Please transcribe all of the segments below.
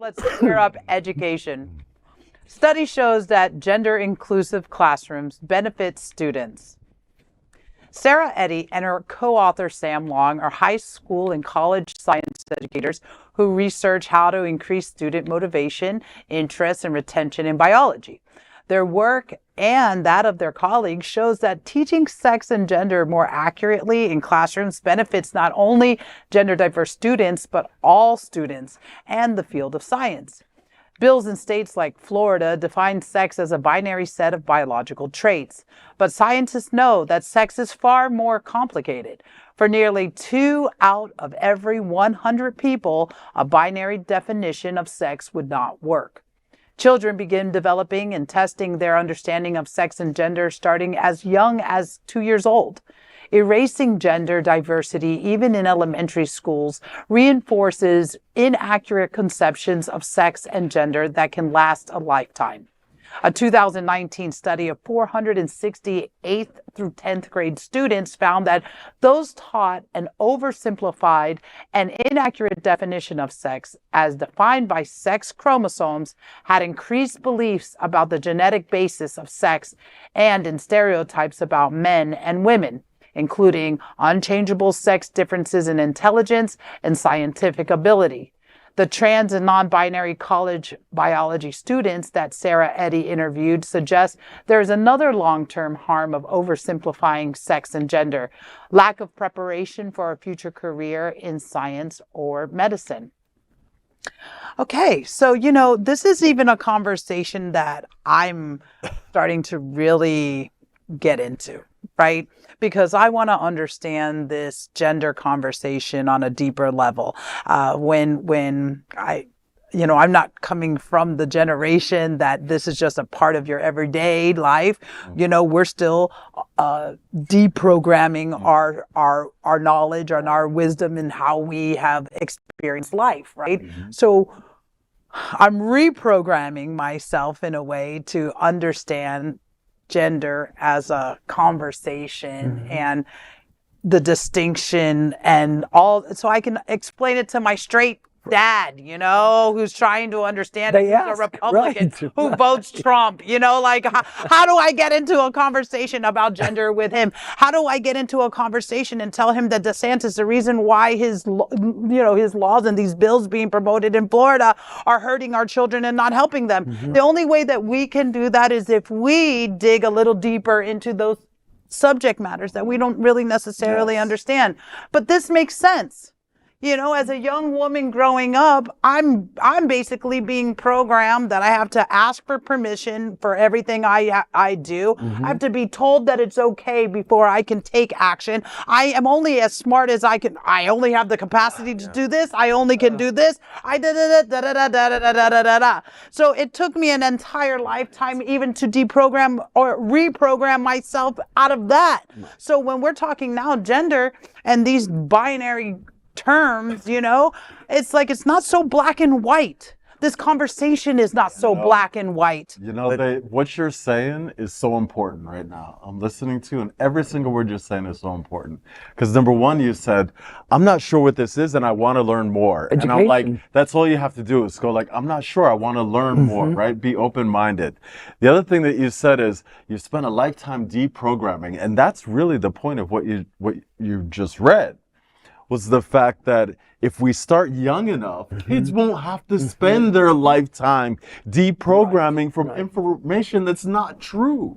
Let's clear up education. Study shows that gender-inclusive classrooms benefit students. Sarah Eddy and her co-author Sam Long are high school and college science educators who research how to increase student motivation, interest, and retention in biology. Their work and that of their colleagues shows that teaching sex and gender more accurately in classrooms benefits not only gender-diverse students, but all students and the field of science. Bills in states like Florida define sex as a binary set of biological traits. But scientists know that sex is far more complicated. For nearly 2 out of every 100 people, a binary definition of sex would not work. Children begin developing and testing their understanding of sex and gender starting as young as 2 years old. Erasing gender diversity, even in elementary schools, reinforces inaccurate conceptions of sex and gender that can last a lifetime. A 2019 study of 460 8th through 10th grade students found that those taught an oversimplified and inaccurate definition of sex, as defined by sex chromosomes, had increased beliefs about the genetic basis of sex and in stereotypes about men and women, including unchangeable sex differences in intelligence and scientific ability. The trans and non-binary college biology students that Sarah Eddy interviewed suggest there is another long-term harm of oversimplifying sex and gender: lack of preparation for a future career in science or medicine. Okay, so, this is even a conversation that I'm starting to really get into, right? Because I want to understand this gender conversation on a deeper level. When I'm not coming from the generation that this is just a part of your everyday life. We're still deprogramming our knowledge and our wisdom and how we have experienced life, right? Mm-hmm. So I'm reprogramming myself in a way to understand gender as a conversation, mm-hmm. and the distinction and all, so I can explain it to my straight dad, who's trying to understand who's a Republican, right, who votes Trump, how do I get into a conversation about gender with him? How do I get into a conversation and tell him that DeSantis, the reason why his laws and these bills being promoted in Florida are hurting our children and not helping them? Mm-hmm. The only way that we can do that is if we dig a little deeper into those subject matters that we don't really necessarily understand. But this makes sense. As a young woman growing up, I'm basically being programmed that I have to ask for permission for everything I do. Mm-hmm. I have to be told that it's okay before I can take action. I am only as smart as I can. I only have the capacity to do this. I only can do this. So it took me an entire lifetime even to deprogram or reprogram myself out of that. So when we're talking now gender and these binary terms, it's like it's not so black and white. This conversation is not so black and white. What you're saying is so important right now. I'm listening to, and every single word you're saying is so important. Because number one, you said, I'm not sure what this is and I want to learn more. Education. And I'm like, that's all you have to do is go like, I'm not sure, I want to learn mm-hmm. more, right? Be open-minded. The other thing that you said is you spent a lifetime deprogramming, and that's really the point of what you just read. Was the fact that if we start young enough, mm-hmm. kids won't have to spend their lifetime deprogramming from information that's not true.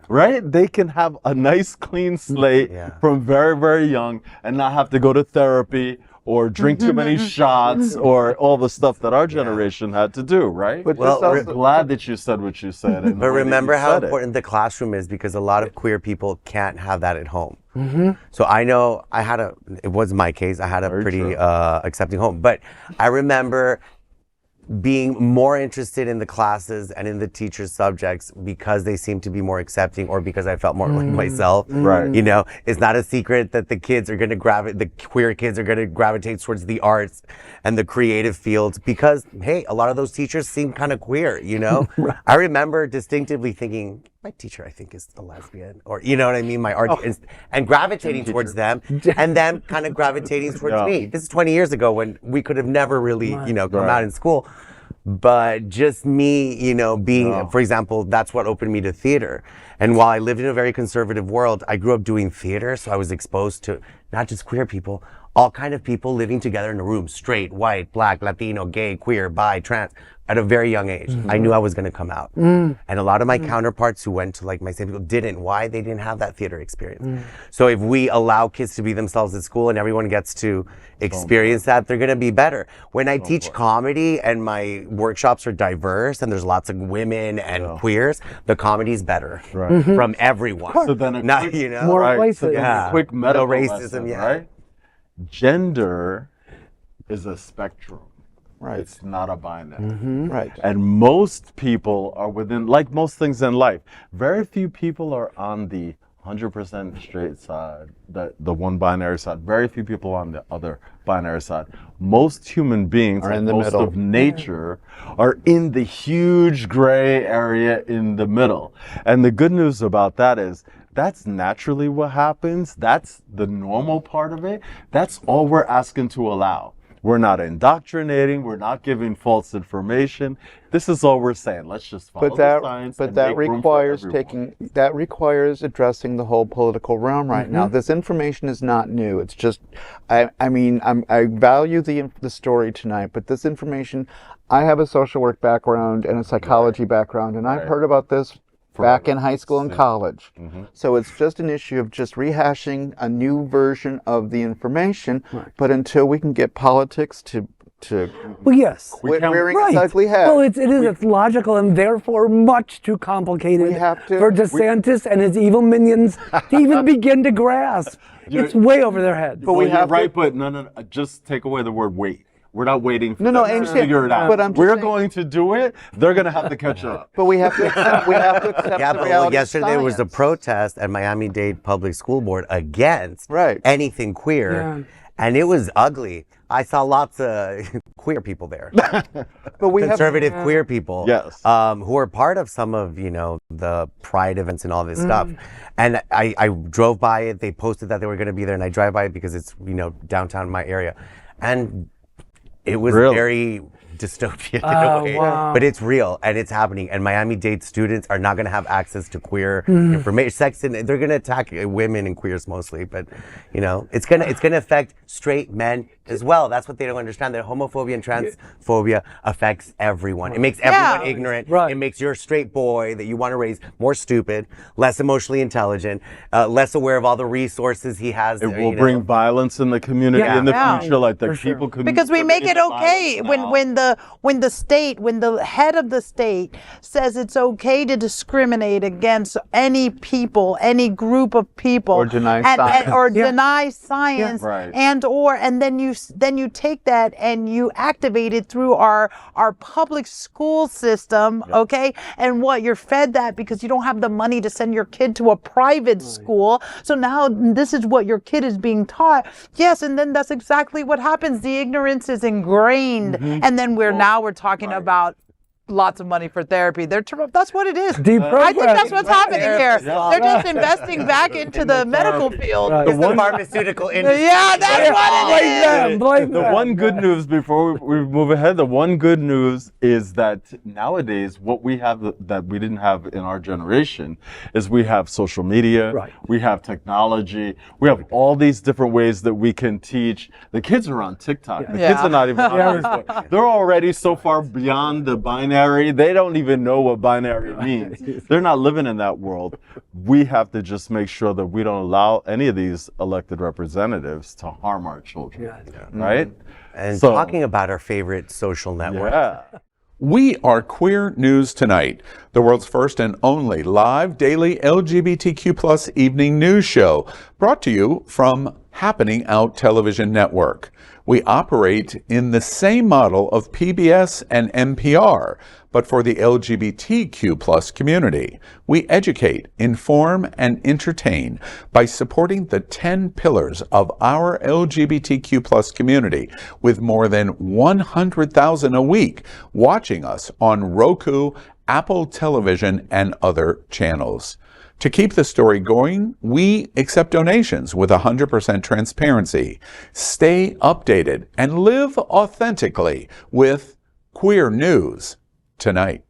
Right? They can have a nice clean slate from very, very young and not have to go to therapy or drink too many shots or all the stuff that our generation had to do, right? But I'm glad that you said what you said. But remember how important the classroom is, because a lot of queer people can't have that at home. Mm-hmm. So I know it was my case, I had a pretty accepting home, but I remember being more interested in the classes and in the teacher's subjects because they seemed to be more accepting, or because I felt more like myself. Right. It's not a secret that the queer kids are going to gravitate towards the arts and the creative fields because, hey, a lot of those teachers seem kind of queer, Right. I remember distinctively thinking, my teacher, I think, is a lesbian, or you know what I mean? My art, and gravitating towards them, and them kind of gravitating towards me. This is 20 years ago when we could have never really, come out in school. But just me, being, for example, that's what opened me to theater. And while I lived in a very conservative world, I grew up doing theater, so I was exposed to not just queer people, all kind of people living together in a room, straight, white, black, Latino, gay, queer, bi, trans, at a very young age. I knew I was going to come out. And a lot of my counterparts who went to like my same people didn't. Why? They didn't have that theater experience. So if we allow kids to be themselves at school and everyone gets to experience that, they're going to be better. When I teach comedy and my workshops are diverse and there's lots of women and queers, the comedy's better from everyone. So then a Not, quick, More places. a quick medical No racism, lesson, yeah. right? Gender is a spectrum. Right. It's not a binary. Right. And most people are within, like most things in life, very few people are on the 100% straight side, the one binary side. Very few people on the other binary side. Most human beings, Are in like the most middle. of nature, are in the huge gray area in the middle. And the good news about that is that's naturally what happens. That's the normal part of it. That's all we're asking to allow. We're not indoctrinating. We're not giving false information. This is all we're saying. Let's just follow the science. But and that make room for requires everyone. requires addressing the whole political realm right now. This information is not new. It's just, I value the story tonight, but this information, I have a social work background and a psychology background, and I've heard about this back in high school and college. So it's just an issue of just rehashing a new version of the information. But until we can get politics to Well, yes. quit can't- rearing Right. its ugly head. Well, it's logical and therefore much too complicated We have to- for DeSantis and his evil minions to even begin to grasp. It's way over their heads. But we Well, you're have to- right, but no, just take away the word wait. We're not waiting for No, them and to figure it out. but I'm just We're saying- going to do it. They're going to have to catch up. But we have to accept, Yeah, the but reality of yesterday there was a science. protest at Miami-Dade Public School Board against Right. anything queer, Yeah. and it was ugly. I saw lots of queer people there, But we have conservative queer people, Yes. who are part of some of the pride events and all this stuff. And I drove by it. They posted that they were going to be there, and I drive by it because it's downtown my area, and it was Really? very dystopian in a way, wow. but it's real and it's happening. And Miami-Dade students are not going to have access to queer information, sex, and they're going to attack women and queers mostly. But it's gonna affect straight men as well. That's what they don't understand. That homophobia and transphobia affects everyone. It makes everyone ignorant. Right. It makes your straight boy that you want to raise more stupid, less emotionally intelligent, less aware of all the resources he has. It will bring violence in the community Yeah. in the Yeah. future, like the For sure. people could Because we make it okay when the the head of the state says it's okay to discriminate against any people, any group of people, Or deny science. or deny science, Right. and then you take that and you activate it through our public school system, okay? And what you're fed that because you don't have the money to send your kid to a private school, so now this is what your kid is being taught. Yes, and then that's exactly what happens. The ignorance is ingrained, and then we're talking about lots of money for therapy. That's what it is. I think that's what's happening here. They're just investing back into the medical field. Right. the pharmaceutical industry. Yeah, that's what it is. Blame The them. one good news before we move ahead, the one good news is that nowadays what we have that we didn't have in our generation is we have social media, Right. we have technology, we have all these different ways that we can teach. The kids are on TikTok. The kids Yeah. are not even on Facebook. They're already so far beyond the binary. They don't even know what binary means. They're not living in that world. We have to just make sure that we don't allow any of these elected representatives to harm our children. Right? And So- talking about our favorite social network. Yeah. We are Queer News Tonight, the world's first and only live daily LGBTQ+ evening news show, brought to you from Happening Out Television Network. We operate in the same model of PBS and NPR, but for the LGBTQ+ community. We educate, inform, and entertain by supporting the 10 pillars of our LGBTQ+ community, with more than 100,000 a week watching us on Roku, Apple Television, and other channels. To keep the story going, we accept donations with 100% transparency. Stay updated and live authentically with Queer News Tonight.